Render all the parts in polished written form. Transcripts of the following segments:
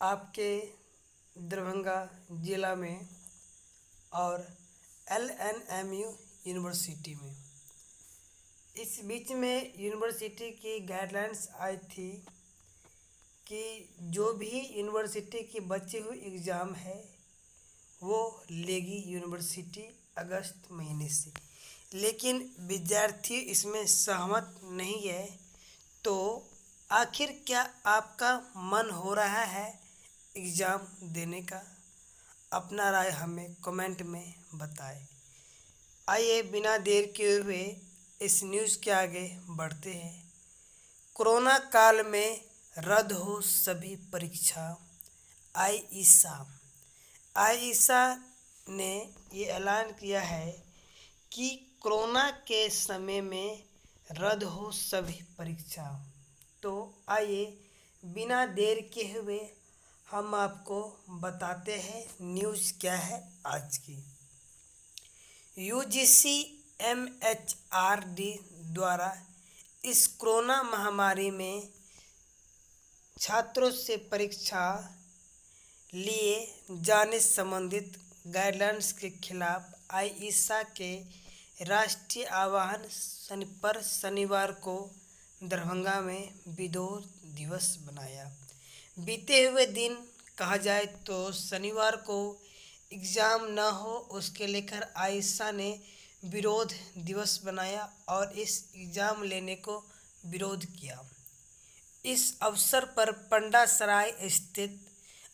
आपके दरभंगा ज़िला में और LNMU यूनिवर्सिटी में। इस बीच में यूनिवर्सिटी की गाइडलाइंस आई थी कि जो भी यूनिवर्सिटी की बची हुई एग्ज़ाम है वो लेगी यूनिवर्सिटी अगस्त महीने से, लेकिन विद्यार्थी इसमें सहमत नहीं है। तो आखिर क्या आपका मन हो रहा है एग्ज़ाम देने का? अपना राय हमें कमेंट में बताएं। आइए बिना देर किए हुए इस न्यूज़ के आगे बढ़ते हैं। कोरोना काल में रद्द हो सभी परीक्षा। आईईसा ने ये ऐलान किया है कि कोरोना के समय में रद्द हो सभी परीक्षा। तो आइए बिना देर किए हुए हम आपको बताते हैं न्यूज़ क्या है आज की। यूजीसी MHRD द्वारा इस कोरोना महामारी में छात्रों से परीक्षा लिए जाने संबंधित गाइडलाइंस के खिलाफ आईईसा के राष्ट्रीय आह्वान पर शनिवार को दरभंगा में विरोध दिवस मनाया। बीते हुए दिन कहा जाए तो शनिवार को एग्ज़ाम न हो उसके लेकर आईईसा ने विरोध दिवस बनाया और इस एग्ज़ाम लेने को विरोध किया। इस अवसर पर पंडासराय स्थित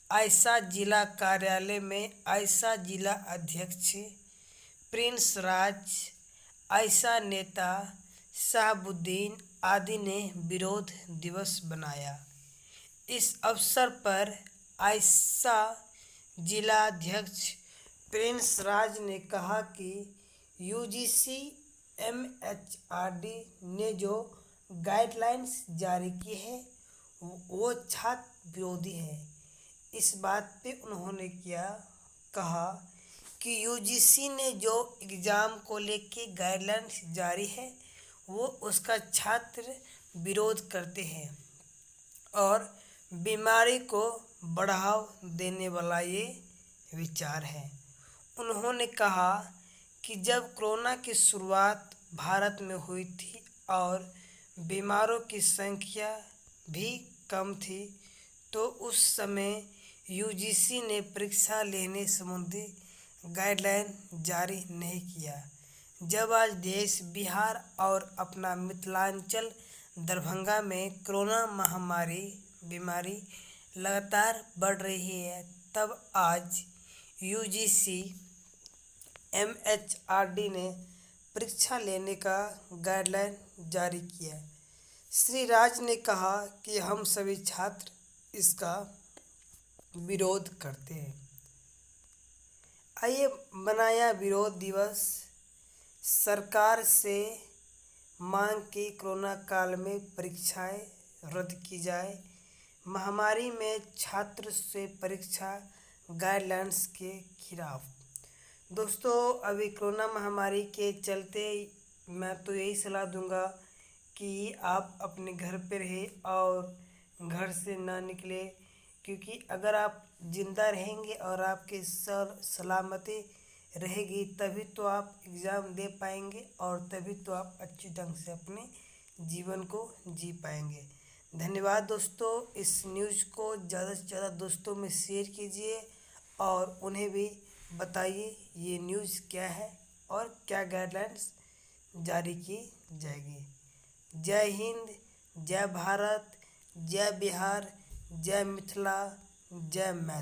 आईसा जिला कार्यालय में आईसा जिला अध्यक्ष प्रिंस राज, आईसा नेता शहाबुद्दीन आदि ने विरोध दिवस बनाया। इस अवसर पर आईसा जिलाध्यक्ष प्रिंस राज ने कहा कि यूजीसी MHRD ने जो गाइडलाइंस जारी की है वो छात्र विरोधी है। इस बात पे उन्होंने कहा कि यूजीसी ने जो एग्ज़ाम को लेके गाइडलाइंस जारी है वो उसका छात्र विरोध करते हैं और बीमारी को बढ़ावा देने वाला ये विचार है। उन्होंने कहा कि जब कोरोना की शुरुआत भारत में हुई थी और बीमारों की संख्या भी कम थी तो उस समय यूजीसी ने परीक्षा लेने संबंधी गाइडलाइन जारी नहीं किया। जब आज देश बिहार और अपना मिथिलांचल दरभंगा में कोरोना बीमारी लगातार बढ़ रही है, तब आज यूजीसी MHRD ने परीक्षा लेने का गाइडलाइन जारी किया। श्री राज ने कहा कि हम सभी छात्र इसका विरोध करते हैं। आइए मनाया विरोध दिवस। सरकार से मांग की कोरोना काल में परीक्षाएं रद्द की जाए। महामारी में छात्र से परीक्षा गाइडलाइंस के खिलाफ। दोस्तों, अभी कोरोना महामारी के चलते मैं तो यही सलाह दूंगा कि आप अपने घर पे रहे और घर से ना निकले, क्योंकि अगर आप ज़िंदा रहेंगे और आपकी सलामती रहेगी तभी तो आप एग्ज़ाम दे पाएंगे और तभी तो आप अच्छी ढंग से अपने जीवन को जी पाएंगे। धन्यवाद दोस्तों। इस न्यूज़ को ज़्यादा से ज़्यादा दोस्तों में शेयर कीजिए और उन्हें भी बताइए ये न्यूज़ क्या है और क्या गाइडलाइंस जारी की जाएगी। जय हिंद, जय भारत, जय बिहार, जय मिथिला, जय मैथिली।